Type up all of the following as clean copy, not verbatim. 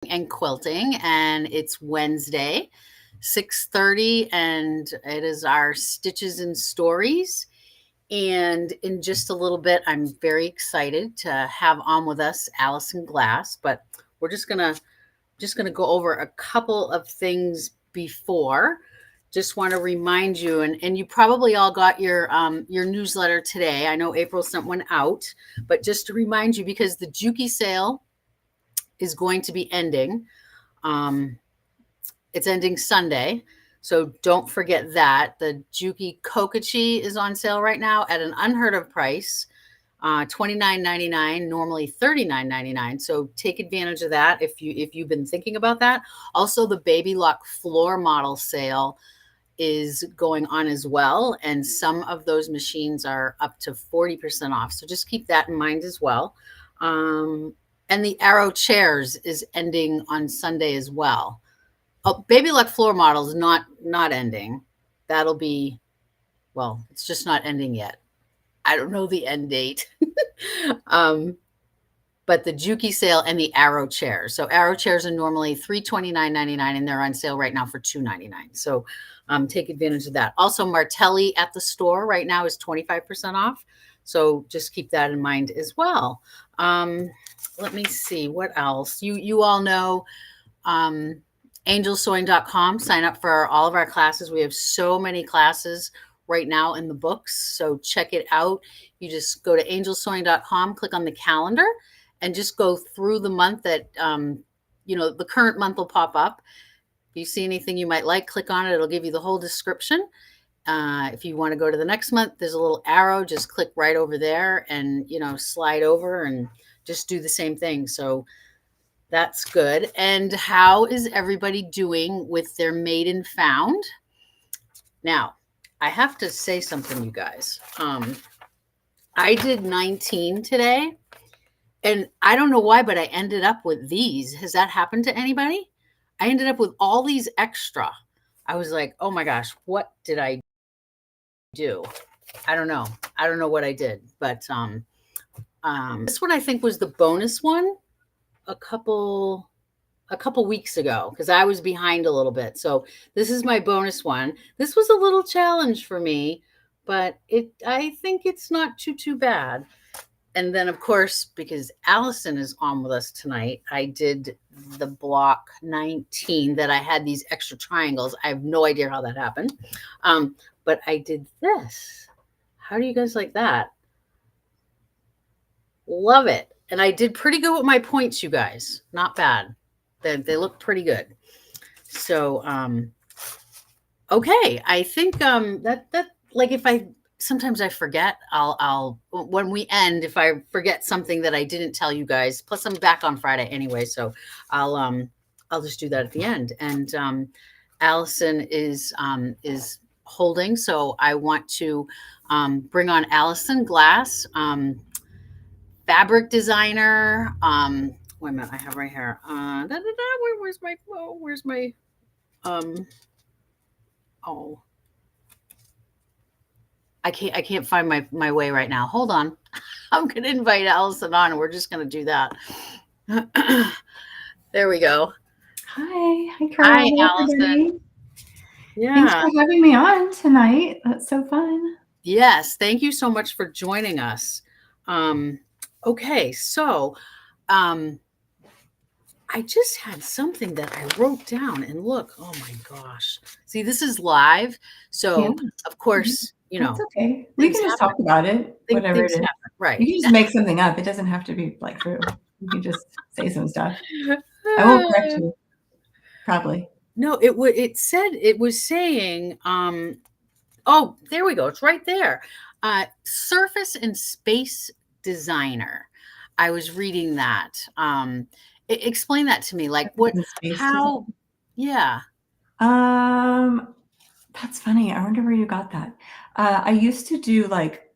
and quilting, and it's Wednesday, 6:30, and it is our Stitches and Stories. And in just a little bit, I'm very excited to have on with us Alison Glass, but we're just gonna go over a couple of things before. Just want to remind you, and you probably all got your newsletter today. I know April sent one out, but just to remind you, because the Juki sale is going to be ending. It's ending Sunday, so don't forget that. The 𝗤𝗂𝗶𝗴𝗁 is on sale right now at an unheard of price, $29.99, normally $39.99. So take advantage of that if you've been thinking about that. Also, the Baby Lock floor model sale is going on as well, and some of those machines are up to 40% off. So just keep that in mind as well. And the Arrow chairs is ending on Sunday as well. Oh, Baby Lock floor model is not ending. That'll be, well, it's just not ending yet. I don't know the end date. But the Juki sale and the Arrow chairs. So Arrow chairs are normally $329.99, and they're on sale right now for $299. So take advantage of that. Also, Martelli at the store right now is 25% off. So just keep that in mind as well. Let me see what else. You all know angelsewing.com. Sign up for all of our classes. We have so many classes right now in the books, so check it out. You just go to angelsewing.com, click on the calendar, and just go through the month that the current month will pop up. If you see anything you might like, click on it. It'll give you the whole description. If you want to go to the next month, there's a little arrow. Just click right over there and slide over and just do the same thing. So that's good. And how is everybody doing with their maiden found? Now, I have to say something, you guys. I did 19 today, and I don't know why, but I ended up with these. Has that happened to anybody? I ended up with all these extra. I was like, oh my gosh, what did I do? I don't know. I don't know what I did, but this one I think was the bonus one a couple weeks ago, because I was behind a little bit. So this is my bonus one. This was a little challenge for me, but I think it's not too bad. And then, of course, because Alison is on with us tonight, I did the block 19 that I had these extra triangles. I have no idea how that happened. But I did this. How do you guys like that? Love it. And I did pretty good with my points, you guys. Not bad. They look pretty good. So, okay. I think that like, if sometimes I forget, I'll when we end, if I forget something that I didn't tell you guys, plus I'm back on Friday anyway, so I'll just do that at the end. And Alison is holding, so I want to bring on Alison Glass, fabric designer. Wait a minute, I have right here. Where's my oh, I can't find my way right now. Hold on. I'm going to invite Alison on, and we're just going to do that. There we go. Hi, Carol. Hi, Alison. Yeah. Thanks for having me on tonight. That's so fun. Yes. Thank you so much for joining us. Okay. So, I just had something that I wrote down, and look, oh my gosh. See, this is live. So yeah. Of course, That's okay. We can just talk about it, whatever it is. Right. You can just make something up. It doesn't have to be like true. You can just say some stuff. I won't correct you. Probably. No, it was saying, oh, there we go. It's right there. Surface and space designer. I was reading that. Explain that to me. Like what, how, yeah. That's funny. I wonder where you got that. I used to do like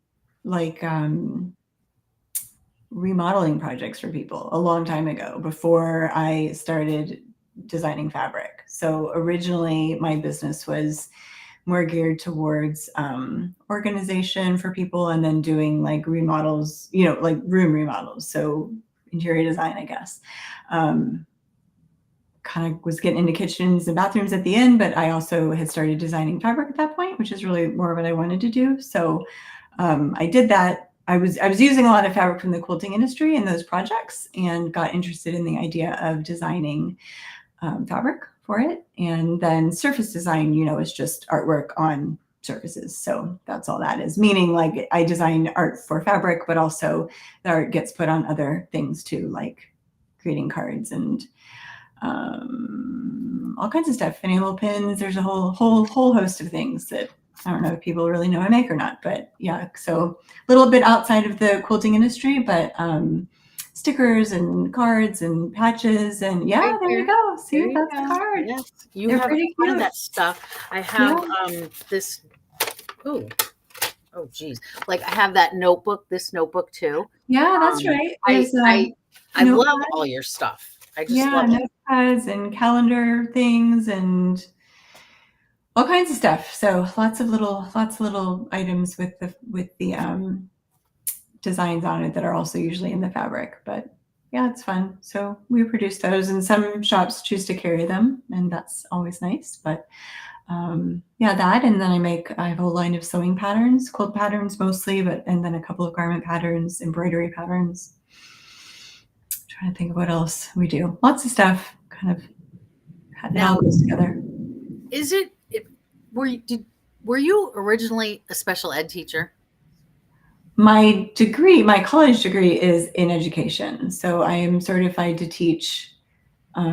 remodeling projects for people a long time ago before I started designing fabric. So originally my business was more geared towards organization for people, and then doing like remodels, like room remodels. So interior design, I guess. kind of was getting into kitchens and bathrooms at the end, but I also had started designing fabric at that point, which is really more what I wanted to do. So I did that. I was using a lot of fabric from the quilting industry in those projects and got interested in the idea of designing fabric for it. And then surface design, is just artwork on surfaces. So that's all that is, meaning like I design art for fabric, but also the art gets put on other things too, like greeting cards and all kinds of stuff, enamel pins. There's a whole host of things that I don't know if people really know I make or not, but yeah. So a little bit outside of the quilting industry, but stickers and cards and patches and yeah, Right there you there. go. See, There you that's go. the card. Yes, you They're have a pretty ton of cute. that stuff. I have this. Ooh, oh geez, like I have that notebook. This notebook too. Yeah, that's right. I There's I love all your stuff. I just yeah, love it. notepads and calendar things and all kinds of stuff. So lots of little items with the designs on it that are also usually in the fabric. But yeah, it's fun. So we produce those, and some shops choose to carry them, and that's always nice. But yeah, that, and then I have a whole line of sewing patterns, quilt patterns mostly, and then a couple of garment patterns, embroidery patterns. Trying to think of what else we do. Lots of stuff. Kind of it all goes together. Is it? Were you originally a special ed teacher? My college degree is in education. So I am certified to teach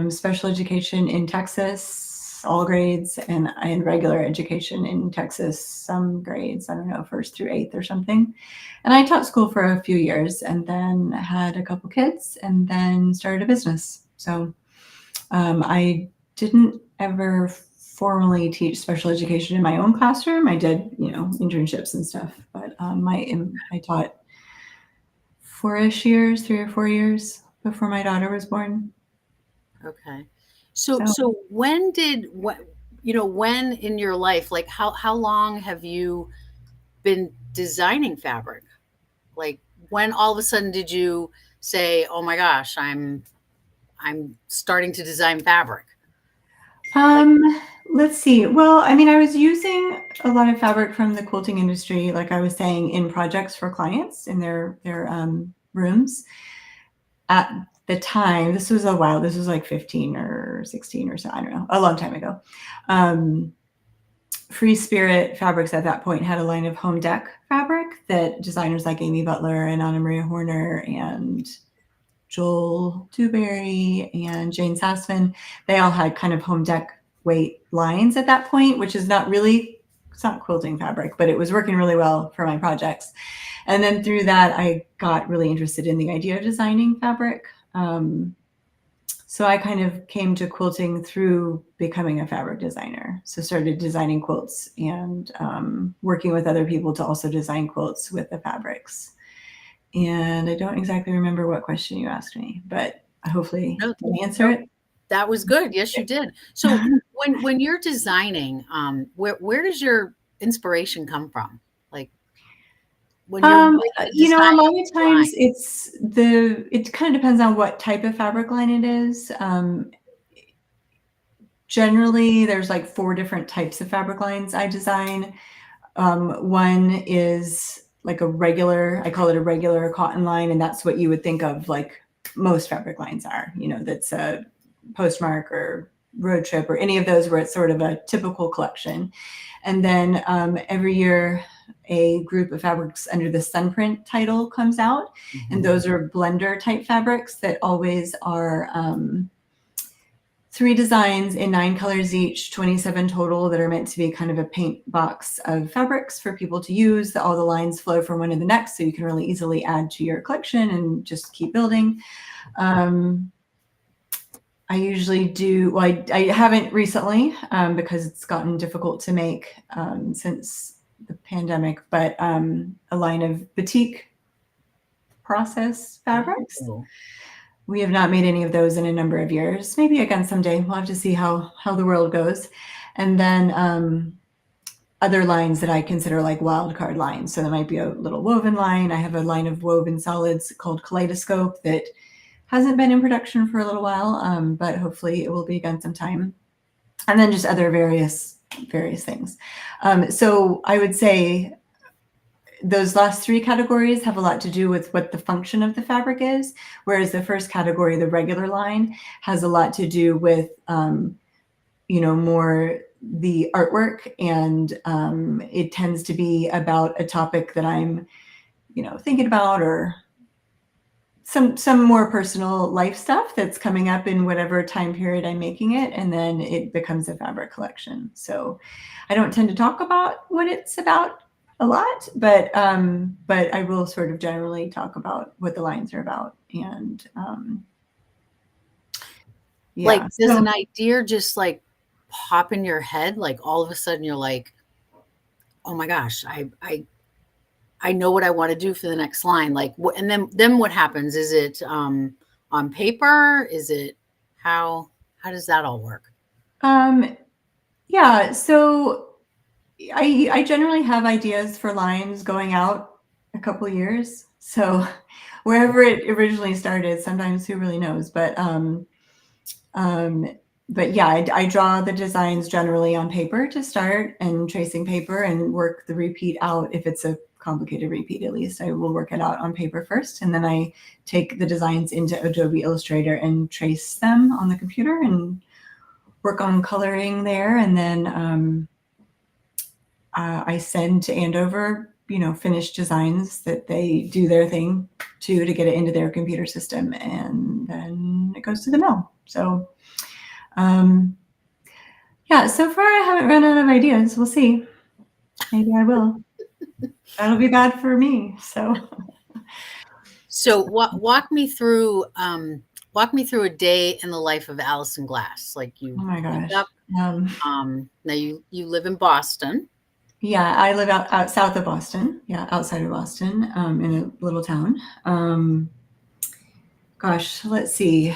special education in Texas, all grades, and regular education in Texas, some grades, I don't know, first through eighth or something. And I taught school for a few years and then had a couple kids and then started a business. So I didn't ever formally teach special education in my own classroom. I did, internships and stuff, but I taught 3 or 4 years before my daughter was born. Okay. So when in your life, like how long have you been designing fabric? Like when all of a sudden did you say, "Oh my gosh, I'm starting to design fabric"? Let's see. Well, I mean, I was using a lot of fabric from the quilting industry, like I was saying, in projects for clients in their rooms. At the time, this was like 15 or 16 or so, I don't know, a long time ago. Free Spirit Fabrics at that point had a line of home deck fabric that designers like Amy Butler and Anna Maria Horner and 𝗤𝗂𝗶𝗹𝘁 and Jane Sassman, they all had kind of home deck weight lines at that point, which is it's not quilting fabric, but it was working really well for my projects. And then through that, I got really interested in the idea of designing fabric. So I kind of came to quilting through becoming a fabric designer. So started designing quilts and working with other people to also design quilts with the fabrics. And I don't exactly remember what question you asked me, but hopefully I can answer it. That was good. Yes, you did. So when you're designing, where does your inspiration come from? Like when you're a lot of times it kind of depends on what type of fabric line it is. Generally, there's like 4 different types of fabric lines I design. One is like I call it a regular cotton line, and that's what you would think of like most fabric lines are, that's a Postmark or Road Trip or any of those where it's sort of a typical collection. And then every year a group of fabrics under the Sunprint title comes out, and those are blender type fabrics that always are 3 designs in 9 colors each, 27 total, that are meant to be kind of a paint box of fabrics for people to use. All the lines flow from one to the next, so you can really easily add to your collection and just keep building. I usually do, well, I haven't recently because it's gotten difficult to make since the pandemic, but a line of batik process fabrics. Oh. We have not made any of those in a number of years. Maybe again someday. We'll have to see how the world goes. And then other lines that I consider like wild card lines. So there might be a little woven line. I have a line of woven solids called 𝗤𝗂𝗶𝗹𝘁 that hasn't been in production for a little while, but hopefully it will be again sometime. And then just other various things. So I would say those last three categories have a lot to do with what the function of the fabric is, whereas the first category, the regular line, has a lot to do with more the artwork, and it tends to be about a topic that I'm thinking about, or some more personal life stuff that's coming up in whatever time period I'm making it, and then it becomes a fabric collection. So I don't tend to talk about what it's about a lot, but I will sort of generally talk about what the lines are about. And Like, does an idea just like pop in your head? Like all of a sudden you're like, oh my gosh, I know what I want to do for the next line. Like, and then what happens? Is it on paper? Is it how does that all work? Yeah, so I generally have ideas for lines going out a couple years. So wherever it originally started, sometimes who really knows, but yeah, I draw the designs generally on paper to start, and tracing paper, and work the repeat out. If it's a complicated repeat, at least I will work it out on paper first, and then I take the designs into Adobe Illustrator and trace them on the computer and work on coloring there. And then I send to Andover, finished designs that they do their thing to get it into their computer system, and then it goes to the mill. So yeah, so far I haven't run out of ideas. We'll see. Maybe I will. That'll be bad for me. So walk me through a day in the life of Alison Glass. Like you Oh my gosh. Up, now you live in Boston. Yeah, I live out south of Boston. Yeah, outside of Boston, in a little town. Gosh, let's see.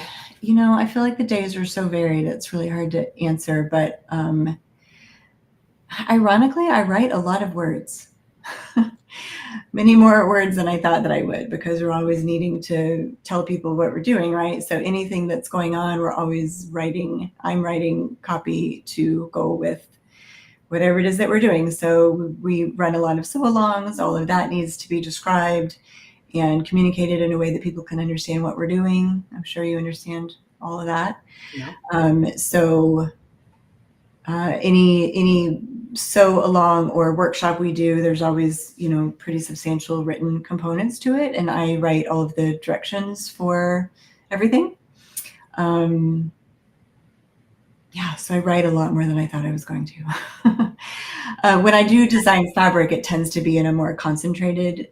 I feel like the days are so varied, it's really hard to answer, but ironically, I write a lot of words. Many more words than I thought that I would, because we're always needing to tell people what we're doing, right? So anything that's going on, we're always writing. I'm writing copy to go with whatever it is that we're doing. So we run a lot of sew-alongs. All of that needs to be described and communicated in a way that people can understand what we're doing. I'm sure you understand all of that. Yeah. So any sew along or workshop we do, there's always pretty substantial written components to it, and I write all of the directions for everything. Yeah, so I write a lot more than I thought I was going to. When I do design fabric, it tends to be in a more concentrated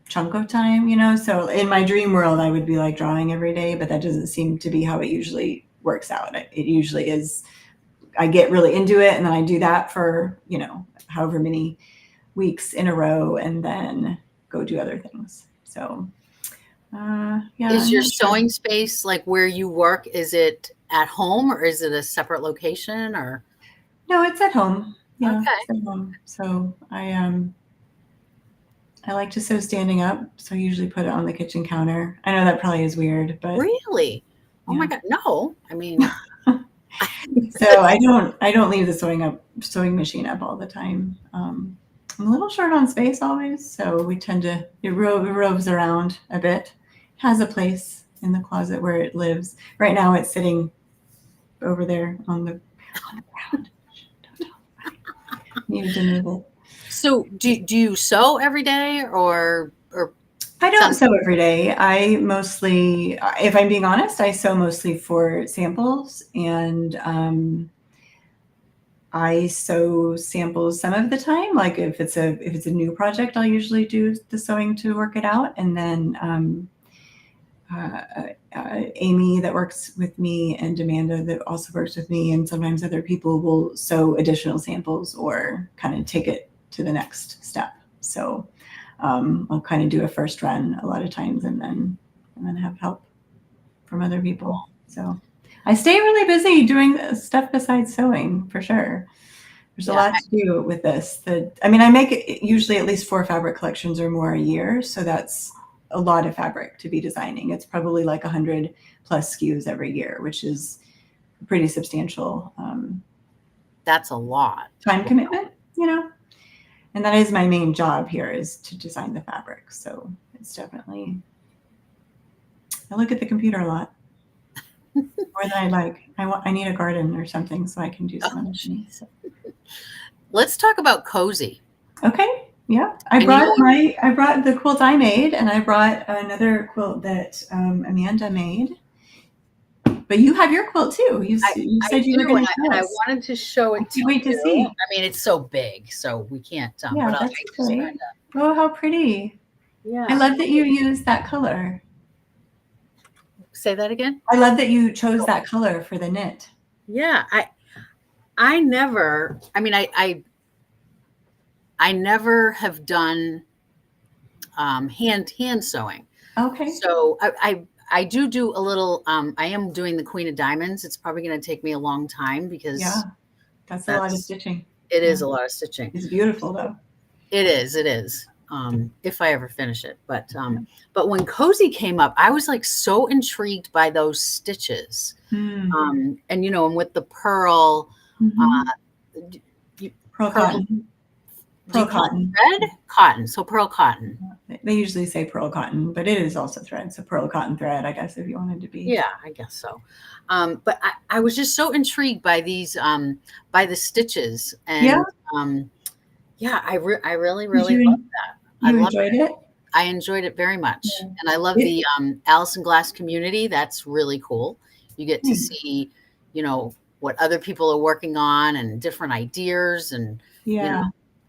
chunk of time, so in my dream world I would be like drawing every day, but that doesn't seem to be how it usually works out. It usually is, I get really into it, and then I do that for however many weeks in a row, and then go do other things. So yeah. Is your sewing space, like where you work, is it at home or is it a separate location? Or no, it's at home. Yeah, okay. it's at home. So I like to sew standing up, so I usually put it on the kitchen counter. I know that probably is weird, but Really? Oh yeah. my God, no. I mean, so I don't leave the sewing machine up all the time. I'm a little short on space always, so we tend to, it roves around a bit. It has a place in the closet where it lives. Right now it's sitting over there on the ground. Needed to move it. so do you sew every day or I don't sew every day. I mostly, if I'm being honest, I sew mostly for samples, and I sew samples some of the time. Like if it's a new project, I'll usually do the sewing to work it out, and then Amy that works with me, and Amanda that also works with me, and sometimes other people will sew additional samples or kind of take it to the next step. So I'll kind of do a first run a lot of times, and then have help from other people. So I stay really busy doing stuff besides sewing, for sure. There's a lot to do with this. I make usually at least 4 fabric collections or more a year. So that's a lot of fabric to be designing. It's probably like 100 plus SKUs every year, which is pretty substantial. That's a lot. Time commitment, you know, and that is my main job here, is to design the fabric. So it's definitely, I look at the computer a lot more than I like. I need a garden or something so I can do some other things. Let's talk about Cozy. Okay. Yeah. I brought the quilt I made, and I brought another quilt that Amanda made. But you have your quilt too. You said you were going to show us. I wanted to show it to you. Wait to see. I mean, it's so big, so we can't. Yeah, but that's great. Oh, how pretty! Yeah, I love that you used that color. Say that again. I love that you chose that color for the knit. Yeah, I never. I mean, I never have done hand sewing. Okay. So I do a little. I am doing the Queen of Diamonds. It's probably going to take me a long time because that's a lot of stitching. It is a lot of stitching. It's beautiful though. It is. If I ever finish it, but when Cozy came up, I was like so intrigued by those stitches, and and with the pearl, pearl cotton. Pearl cotton. Thread? Cotton. So pearl cotton. They usually say pearl cotton, but it is also thread. So pearl cotton thread, I guess, if you wanted to be. Yeah, I guess so. But I was just so intrigued by these, by the stitches. And I really love that. You enjoyed it? I enjoyed it very much. Yeah. And I love the Alison Glass community. That's really cool. You get to see, what other people are working on and different ideas and,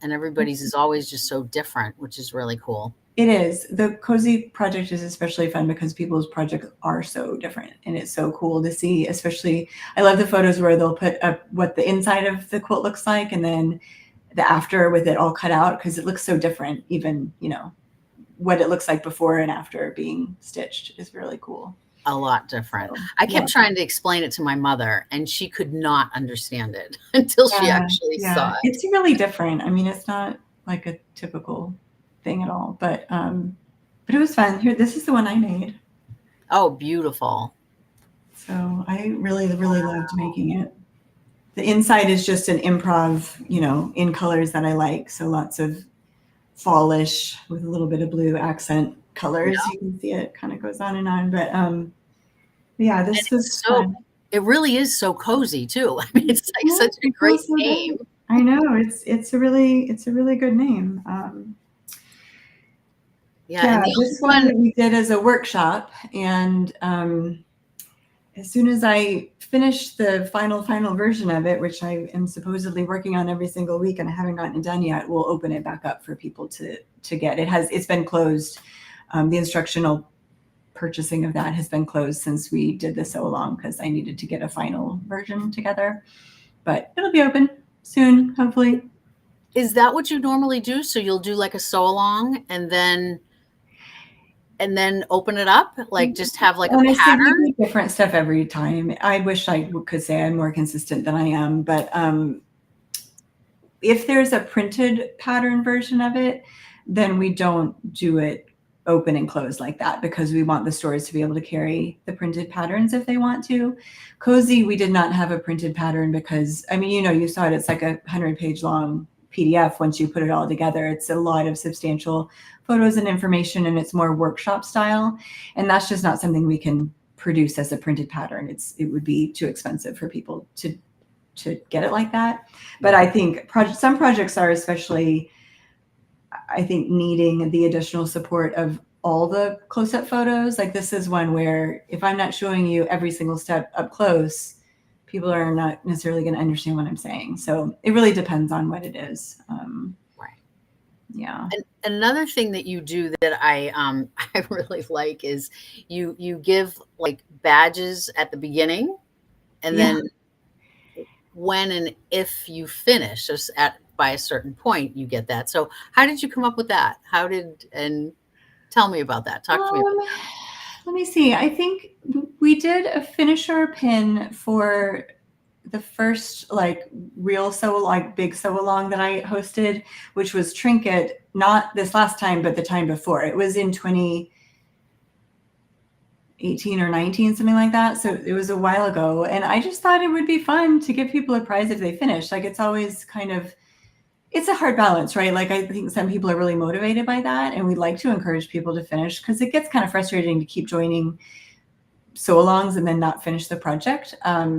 and everybody's is always just so different, which is really cool. It is. The Cozy project is especially fun because people's projects are so different, and it's so cool to see. Especially, I love the photos where they'll put up what the inside of the quilt looks like, and then the after with it all cut out, because it looks so different. Even what it looks like before and after being stitched is really cool. A lot different. So, I kept trying to explain it to my mother, and she could not understand it until she actually saw it. It's really different. I mean, it's not like a typical thing at all, but it was fun. Here, this is the one I made. Oh, beautiful. So I really loved making it. The inside is just an improv, in colors that I like. So lots of fallish with a little bit of blue accent colors. You can see it kind of goes on and on, but this was fun. It really is so cozy too. I mean, it's like such a great name. I know, it's a really good name. This one we did as a workshop, and as soon as I finished the final version of it, which I am supposedly working on every single week and I haven't gotten it done yet, we'll open it back up for people to get. It's been closed. The instructional purchasing of that has been closed since we did the sew along, because I needed to get a final version together, but it'll be open soon, hopefully. Is that what you normally do? So you'll do like a sew along and then open it up, like just have like a pattern? We do different stuff every time. I wish I could say I'm more consistent than I am, but if there's a printed pattern version of it, then we don't do it open and close like that, because we want the stores to be able to carry the printed patterns if they want to. Cozy, we did not have a printed pattern because, I mean, you saw it, it's like a 100-page long PDF. Once you put it all together, it's a lot of substantial photos and information, and it's more workshop style. And that's just not something we can produce as a printed pattern. It would be too expensive for people to get it like that. But I think some projects are especially, I think, needing the additional support of all the close-up photos. Like this is one where if I'm not showing you every single step up close, people are not necessarily going to understand what I'm saying. So it really depends on what it is. Right. Yeah. And another thing that you do that I really like is you give like badges at the beginning, and then when and if you finish, just by a certain point, you get that. So how did you come up with that? And tell me about that. Talk to me about that. Let me see. I think we did a finisher pin for the first real big sew along that I hosted, which was Trinket, not this last time, but the time before. It was in 2018 18 or 19, something like that. So it was a while ago. And I just thought it would be fun to give people a prize if they finish. Like, it's always kind of, it's a hard balance, right? Like, I think some people are really motivated by that, and we'd like to encourage people to finish, because it gets kind of frustrating to keep joining sew-alongs and then not finish the project.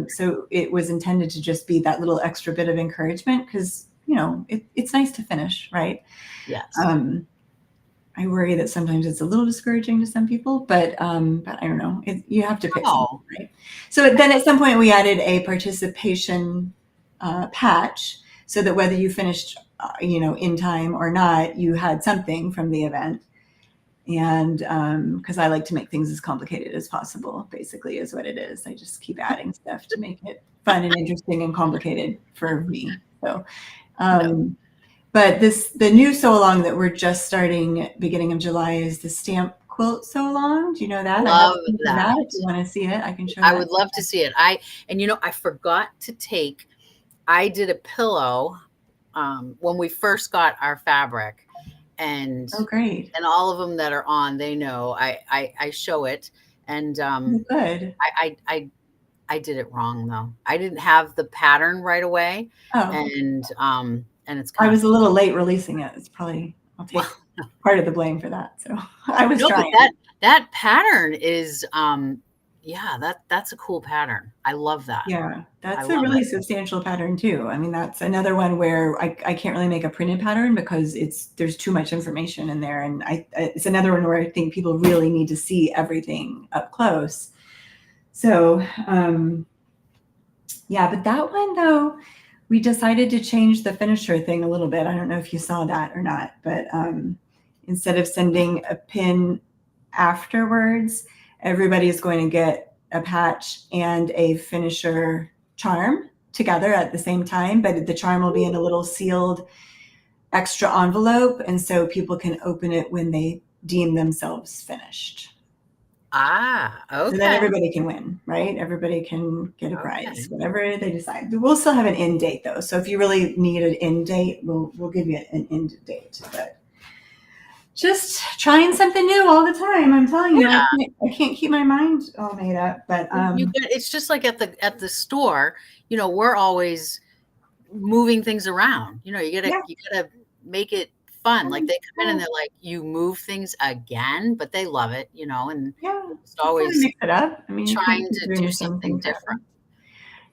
So it was intended to just be that little extra bit of encouragement, because, you know, it's nice to finish, right? Yes. I worry that sometimes it's a little discouraging to some people, but I don't know. You have to pick something, right? So then at some point we added a participation patch, so that whether you finished, you know, in time or not, you had something from the event. And because I like to make things as complicated as possible, basically, is what it is. I just keep adding stuff to make it fun and interesting and complicated for me. So, but the new sew-along that we're just starting beginning of July is the stamp quilt sew-along. Do you know that? Love I have that. If you want to see it, I can show you. I would love to see it. And you know, I forgot to take, I did a pillow when we first got our fabric, and oh, great. And all of them that are on, they know I show it. And good. I did it wrong though. I didn't have the pattern right away. Oh. And it's I was a little late releasing it. It's probably, I'll take part of the blame for that. So I was trying. That pattern is yeah, that's a cool pattern. I love that. Yeah, that's a really substantial pattern too. I mean, that's another one where I can't really make a printed pattern because there's too much information in there. And it's another one where I think people really need to see everything up close. So yeah, but that one though, we decided to change the finisher thing a little bit. I don't know if you saw that or not, but instead of sending a pin afterwards, everybody is going to get a patch and a finisher charm together at the same time, but the charm will be in a little sealed extra envelope, and so people can open it when they deem themselves finished. Ah, okay. So then everybody can win, right? Everybody can get a prize, whatever they decide. We'll still have an end date though. So if you really need an end date, we'll give you an end date. But just trying something new all the time. I'm telling you, I can't keep my mind all made up. But it's just like at the store, you know, we're always moving things around. You know, you gotta make it fun. Like they come in and they're like, you move things again, but they love it, you know, and just always mix it up. I mean, trying to do something different.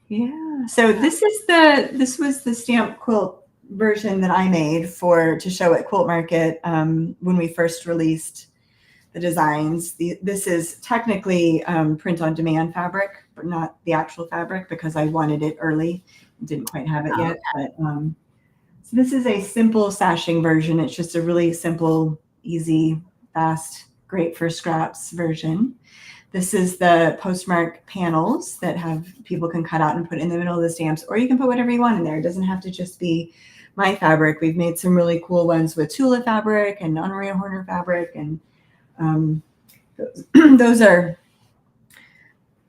Yeah. So this was the stamp quilt version that I made to show at Quilt Market when we first released the designs. This is technically print on demand fabric, but not the actual fabric because I wanted it early. Didn't quite have it yet, but so this is a simple sashing version. It's just a really simple, easy, fast, great for scraps version. This is the postmark panels that people can cut out and put in the middle of the stamps, or you can put whatever you want in there. It doesn't have to just be my fabric. We've made some really cool ones with Tula fabric and Honoria Horner fabric, and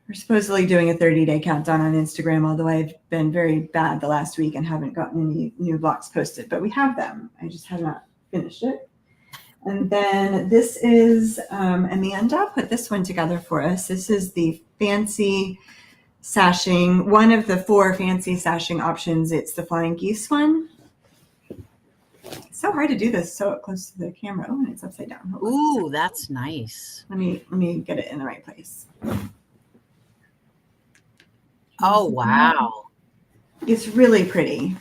we're supposedly doing a 30-day countdown on Instagram, although I've been very bad the last week and haven't gotten any new blocks posted, but we have them. I just have not finished it. And then this is Amanda put this one together for us. This is the fancy sashing, one of the 4 fancy sashing options. It's the flying geese one. It's so hard to do this so close to the camera. Oh, and it's upside down. Ooh, that's nice. Let me get it in the right place. Oh, wow. It's really pretty.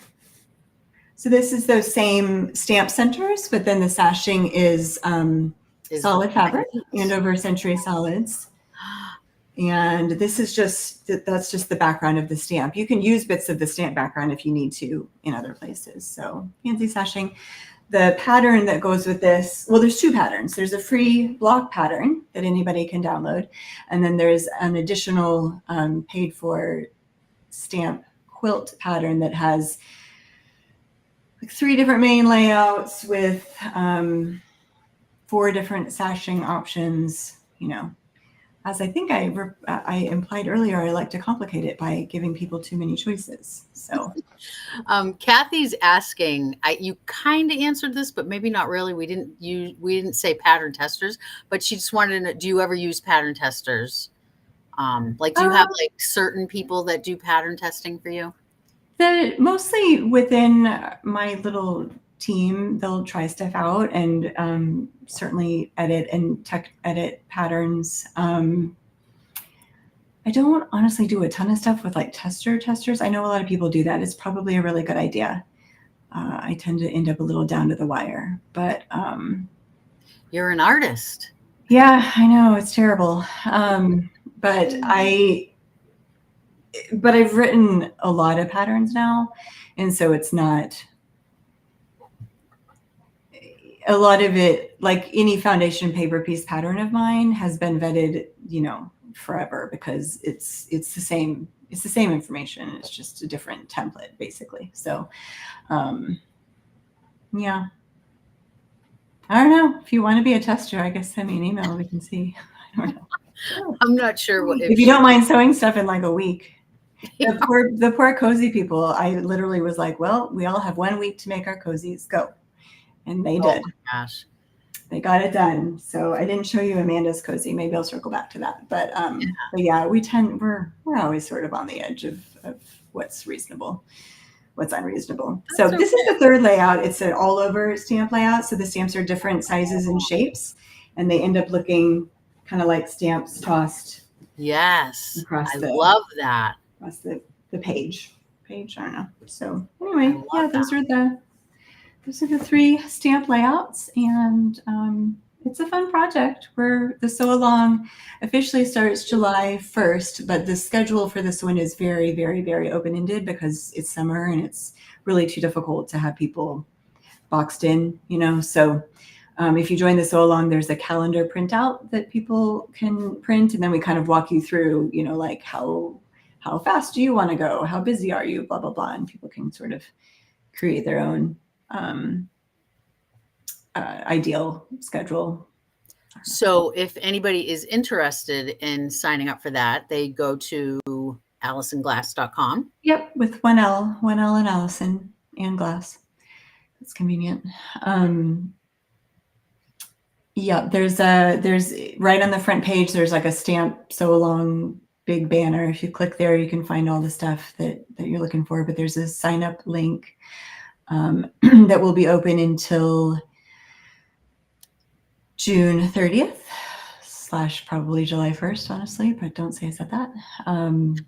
So this is those same stamp centers, but then the sashing is solid fabric and over century solids. And this is that's just the background of the stamp. You can use bits of the stamp background if you need to in other places. So fancy sashing. The pattern that goes with this, well, there's 2 patterns. There's a free block pattern that anybody can download. And then there's an additional paid for stamp quilt pattern that has like 3 different main layouts with 4 different sashing options, you know. as I think I implied earlier, I like to complicate it by giving people too many choices. So Kathy's asking, you kind of answered this, but maybe not really. We didn't say pattern testers, but she just wanted to know, do you ever use pattern testers? Like, do you have like certain people that do pattern testing for you? Mostly within my little team, they'll try stuff out and certainly edit and tech edit patterns. I don't honestly do a ton of stuff with like testers. I know a lot of people do that. It's probably a really good idea. I tend to end up a little down to the wire, but You're an artist. yeah, I know it's terrible. But I've written a lot of patterns now, and so it's not a lot of it, like any foundation paper piece pattern of mine has been vetted, forever, because it's the same information. It's just a different template, basically. So yeah, I don't know. If you want to be a tester, I guess send me an email. We can see. I don't know. I'm not sure what If you don't mind sewing stuff in like a week. The poor cozy people, I literally was like, well, we all have 1 week to make our cozies, go. And they did. Oh my gosh. They got it done. So I didn't show you Amanda's cozy. Maybe I'll circle back to that. But yeah, we're always sort of on the edge of what's reasonable, what's unreasonable. So this is the third layout. It's an all over stamp layout. So the stamps are different sizes and shapes, and they end up looking kind of like stamps tossed. Yes. I love that. Across the page. I don't know. So anyway, yeah, those are the 3 stamp layouts, and it's a fun project. The Sew Along officially starts July 1st, but the schedule for this one is very, very, very open-ended because it's summer and it's really too difficult to have people boxed in, So if you join the Sew Along, there's a calendar printout that people can print, and then we kind of walk you through, like how fast do you want to go? How busy are you? Blah, blah, blah. And people can sort of create their own ideal schedule. So if anybody is interested in signing up for that, they go to alisonglass.com. Yep, with one L and Allison and Glass. That's convenient. Yeah, there's right on the front page, there's like a stamp Sew Along big banner. If you click there, you can find all the stuff that you're looking for, but there's a sign up link that will be open until June 30th / probably July 1st, honestly, but don't say I said that. And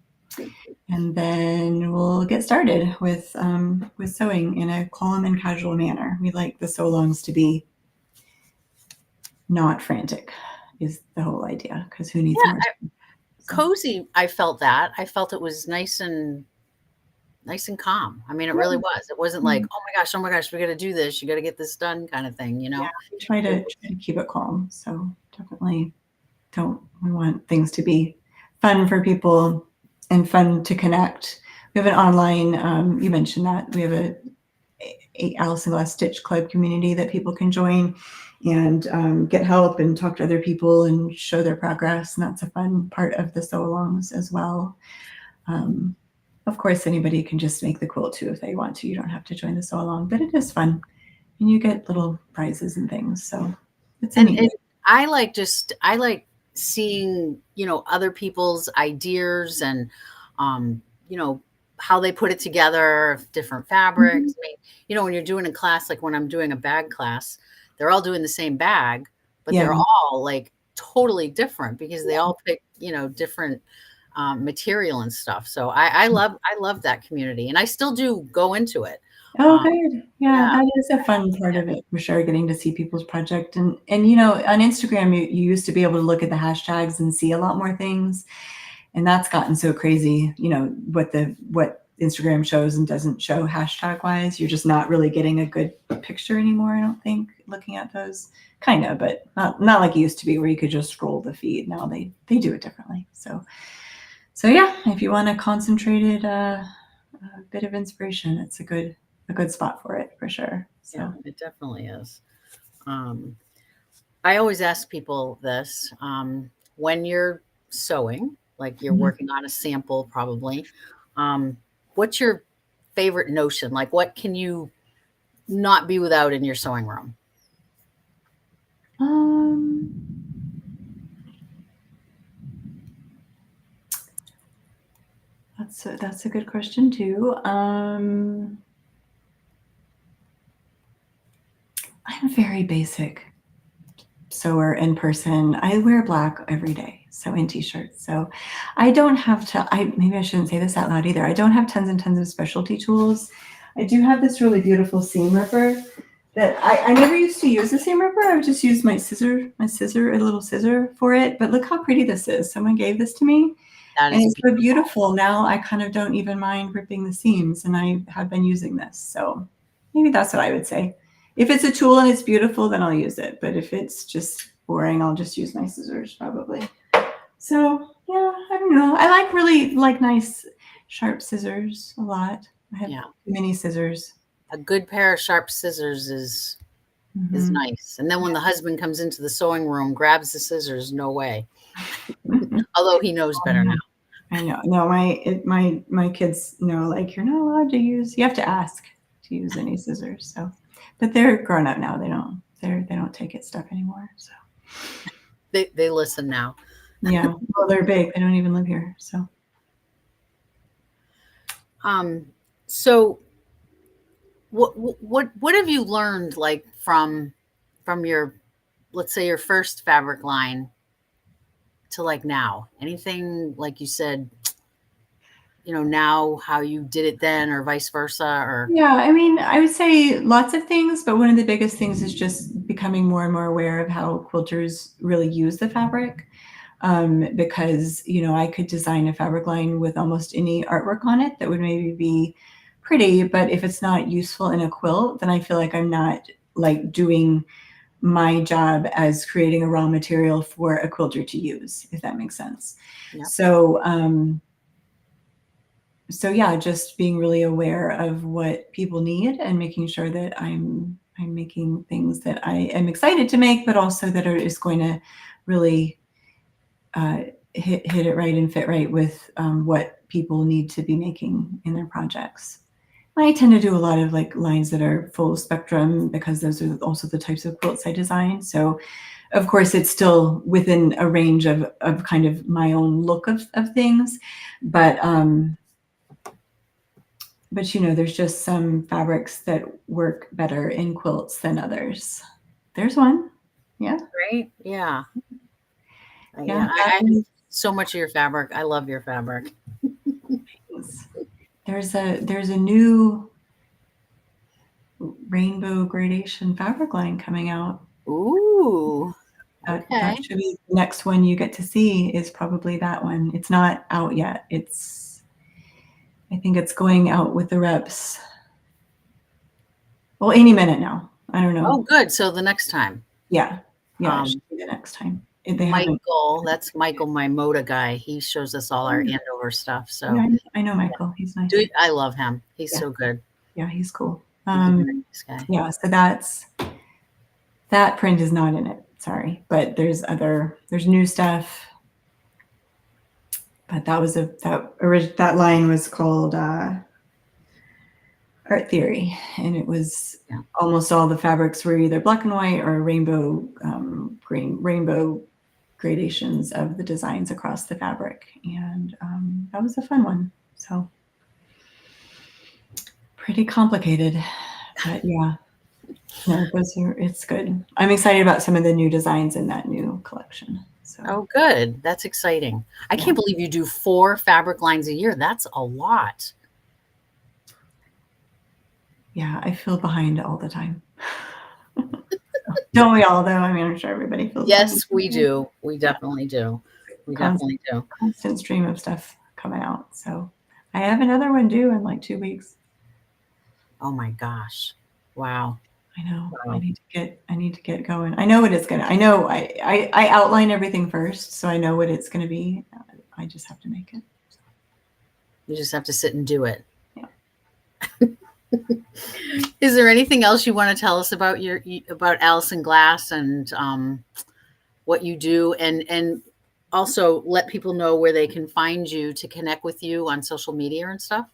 then we'll get started with sewing in a calm and casual manner. We like the Sew Alongs to be not frantic, is the whole idea, because who needs more? Cozy, I felt that. I felt it was nice and calm. I mean, it really was. It wasn't like, oh my gosh, we got to do this. You got to get this done kind of thing, Yeah, we try to keep it calm. So definitely we want things to be fun for people and fun to connect. We have an online, you mentioned that, we have a Alison Glass Stitch Club community that people can join and get help and talk to other people and show their progress. And that's a fun part of the Sew Alongs as well. Of course, anybody can just make the quilt too if they want to. You don't have to join the Sew Along, but it is fun, and you get little prizes and things. So it's neat. I like seeing other people's ideas and how they put it together, different fabrics. I mean, when you're doing a class, like when I'm doing a bag class, they're all doing the same bag, but they're all like totally different because they all pick different material and stuff. So I love that community, and I still do go into it. Oh, good. Yeah, that is a fun part of it for sure, getting to see people's project. And on Instagram, you used to be able to look at the hashtags and see a lot more things. And that's gotten so crazy, what Instagram shows and doesn't show hashtag wise. You're just not really getting a good picture anymore, I don't think, looking at those. Kind of, but not like it used to be where you could just scroll the feed. Now they do it differently. So yeah, if you want a concentrated bit of inspiration, it's a good spot for it, for sure. So. Yeah, it definitely is. I always ask people this, when you're sewing, like you're Mhm. working on a sample probably, what's your favorite notion? Like, what can you not be without in your sewing room? Um, that's a good question too. I'm very basic sewer in person. I wear black every day, so in t-shirts. So I don't have to, maybe I shouldn't say this out loud either. I don't have tons and tons of specialty tools. I do have this really beautiful seam ripper that I never used to use the seam ripper. I would just use a little scissor for it. But look how pretty this is. Someone gave this to me. That And is it's so beautiful. Now I kind of don't even mind ripping the seams, and I have been using this. So maybe that's what I would say. If it's a tool and it's beautiful, then I'll use it. But if it's just boring, I'll just use my scissors probably. So yeah, I don't know. I really like nice sharp scissors a lot. I have mini scissors. A good pair of sharp scissors is nice. And then when the husband comes into the sewing room, grabs the scissors, no way. Although he knows better now. I know. No, my kids know, like, you're not allowed to use. You have to ask to use any scissors. So, but they're grown up now. They don't take it stuff anymore. So they listen now. Yeah. Well, they're big. They don't even live here. So. So what have you learned, like, from your, let's say, your first fabric line to like now? Anything, like you said, now how you did it then, or vice versa? Or Yeah, I mean, I would say lots of things, but one of the biggest things is just becoming more and more aware of how quilters really use the fabric. Because, I could design a fabric line with almost any artwork on it that would maybe be pretty, but if it's not useful in a quilt, then I feel like I'm not, like, doing my job as creating a raw material for a quilter to use, if that makes sense. Yeah. So yeah, just being really aware of what people need and making sure that I'm making things that I am excited to make, but also that is going to really hit it right and fit right with what people need to be making in their projects. I tend to do a lot of, like, lines that are full spectrum, because those are also the types of quilts I design. So of course it's still within a range of kind of my own look of things, but there's just some fabrics that work better in quilts than others. There's one. Yeah. Right. Yeah. Yeah. I so much of your fabric. I love your fabric. There's a new rainbow gradation fabric line coming out. Ooh. Okay. That should be the next one you get to see, is probably that one. It's not out yet. I think it's going out with the reps. Well, any minute now. I don't know. Oh, good. So the next time. Yeah. Yeah. It should be the next time. Michael, that's Michael, my Moda guy. He shows us all our Andover stuff. So yeah, I know Michael. He's nice. Dude, I love him. He's so good. Yeah, he's cool. He's a very nice guy. Yeah, so that print is not in it. Sorry, but there's new stuff. But that line was called Art Theory, and it was almost all the fabrics were either black and white or rainbow gradations of the designs across the fabric, and that was a fun one. So pretty complicated, but yeah. No, it's good. I'm excited about some of the new designs in that new collection. So. Oh, good. That's exciting. I can't believe you do 4 fabric lines a year. That's a lot. Yeah, I feel behind all the time. Don't we all, though? I mean, I'm sure everybody feels Yes, behind. we do. We definitely do. We definitely do. Constant stream of stuff coming out. So I have another one due in like 2 weeks. Oh my gosh. Wow. I know. Wow. I need to get going. I know what it's gonna. I know. I outline everything first, so I know what it's gonna be. I just have to make it. You just have to sit and do it. Yeah. Is there anything else you want to tell us about Alison Glass and what you do? And also let people know where they can find you to connect with you on social media and stuff?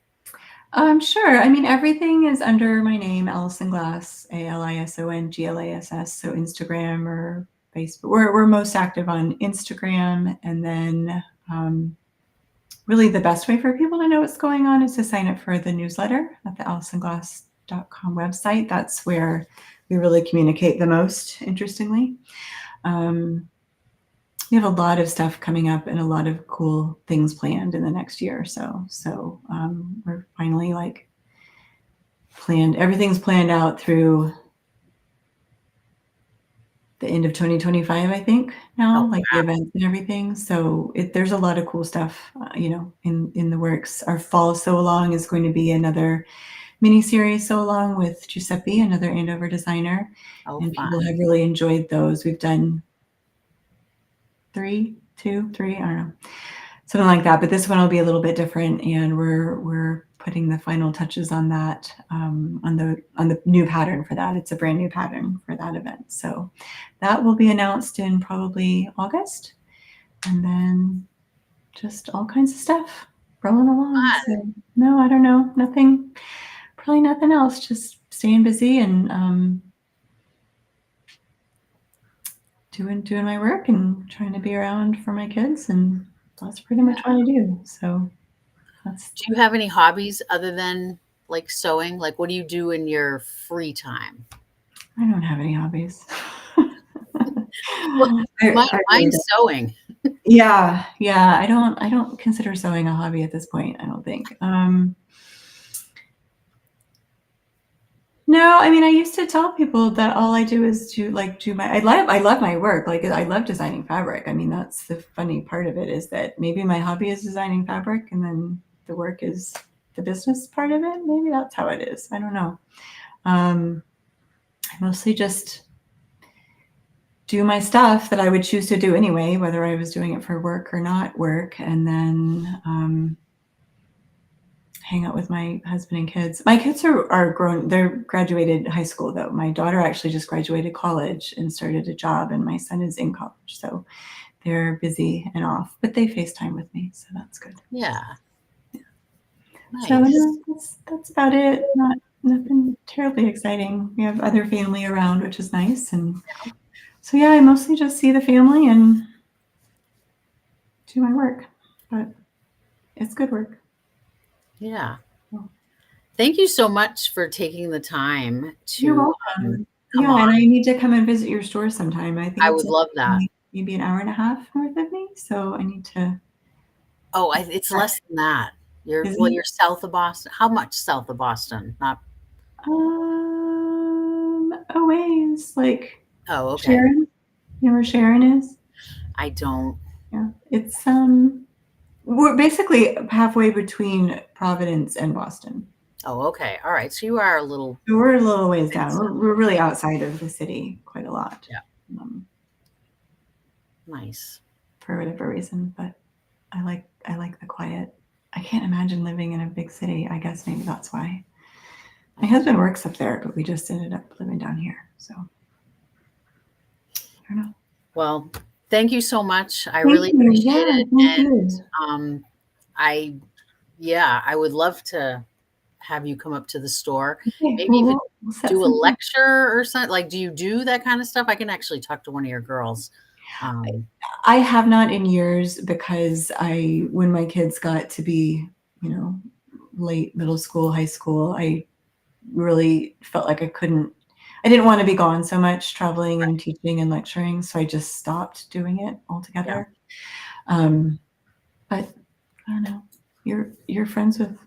Sure. I mean, everything is under my name, Alison Glass, ALISONGLASS. So Instagram or Facebook. We're most active on Instagram, and then really the best way for people to know what's going on is to sign up for the newsletter at the AlisonGlass.com website. That's where we really communicate the most, interestingly. We have a lot of stuff coming up and a lot of cool things planned in the next year or so. So we're finally like everything's planned out through the end of 2025, I think now, like the events and everything. So there's a lot of cool stuff, in the works. Our Fall Sew Along is going to be another mini series Sew Along with Giuseppe, another Andover designer. And people have really enjoyed those. We've done 3, I don't know, something like that. But this one will be a little bit different, and we're putting the final touches on that, on the new pattern for that. It's a brand new pattern for that event. So that will be announced in probably August, and then just all kinds of stuff rolling along. So no, I don't know, probably nothing else. Just staying busy and doing my work and trying to be around for my kids, and that's pretty much what I do. So do you have any hobbies other than like sewing? Like, what do you do in your free time? I don't have any hobbies. Well, mine's sewing. Yeah. I don't consider sewing a hobby at this point, I don't think. No, I mean, I used to tell people that all I do is I love my work. Like, I love designing fabric. I mean, that's the funny part of it, is that maybe my hobby is designing fabric and then the work is the business part of it. Maybe that's how it is. I don't know. I mostly just do my stuff that I would choose to do anyway, whether I was doing it for work or not work, and then hang out with my husband and kids. My kids are grown. They're graduated high school, though. My daughter actually just graduated college and started a job, and my son is in college. So they're busy and off, but they FaceTime with me, so that's good. Yeah. Nice. So that's about it. Nothing terribly exciting. We have other family around, which is nice. And so, yeah, I mostly just see the family and do my work, but it's good work. Yeah. Thank you so much for taking the time to. You're welcome. Yeah, and I need to come and visit your store sometime. I think I would love that. Maybe an hour and a half north of me, so I need to. Oh, it's less than that. You're south of Boston. How much south of Boston? Not. A ways, like. Oh, okay. Sharon, you know where Sharon is? I don't. Yeah, it's we're basically halfway between Providence and Boston. Oh, okay. All right. So you are a little. We're a little ways down. We're really outside of the city quite a lot. Yeah. Nice. For whatever reason, but I like the quiet. I can't imagine living in a big city. I guess maybe that's why. My husband works up there, but we just ended up living down here. So I don't know. Well, thank you so much. I really appreciate it. And I would love to have you come up to the store. Maybe even do a lecture or something. Like, do you do that kind of stuff? I can actually talk to one of your girls. I have not in years, because when my kids got to be, late middle school, high school, I really felt like I didn't want to be gone so much traveling and teaching and lecturing. So I just stopped doing it altogether. Yeah. But I don't know, you're friends with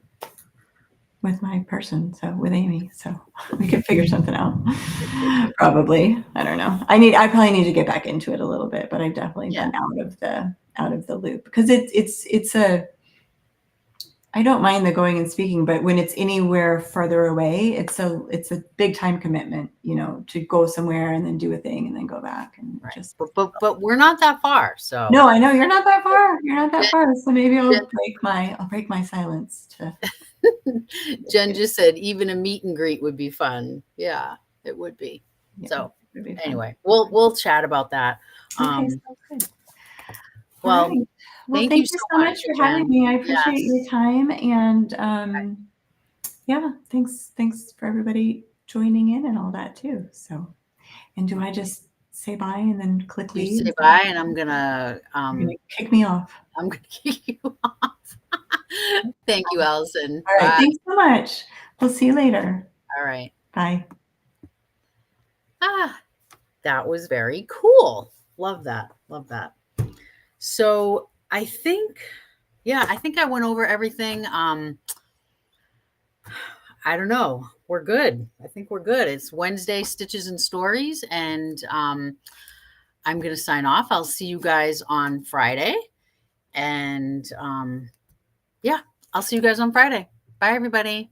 my person, so with Amy, so we could figure something out. Probably. I don't know. I probably need to get back into it a little bit, but I've definitely been out of the loop, because I don't mind the going and speaking, but when it's anywhere further away, it's a big time commitment, to go somewhere and then do a thing and then go back and but we're not that far. So no, I know you're not that far. You're not that far. So maybe I'll break my silence to. Jen just said even a meet and greet would be fun. Yeah, it would be. Yeah, so anyway, we'll chat about that. Okay, sounds good. Well, right. Well, thank thank you you so so much much for having again. me. I appreciate Yes. your time. And yeah, thanks for everybody joining in and all that too. So, and do I just say bye and then click You leave? say Is that bye, what and I'm gonna you're gonna kick me off? kick you off. Thank you, Alison. All right. Bye. Thanks so much. We'll see you later. All right. Bye. Ah, that was very cool. Love that. Love that. So I think, yeah, I think I went over everything. I don't know. We're good. I think we're good. It's Wednesday, Stitches and Stories, and I'm going to sign off. I'll see you guys on Friday. And yeah, I'll see you guys on Friday. Bye, everybody.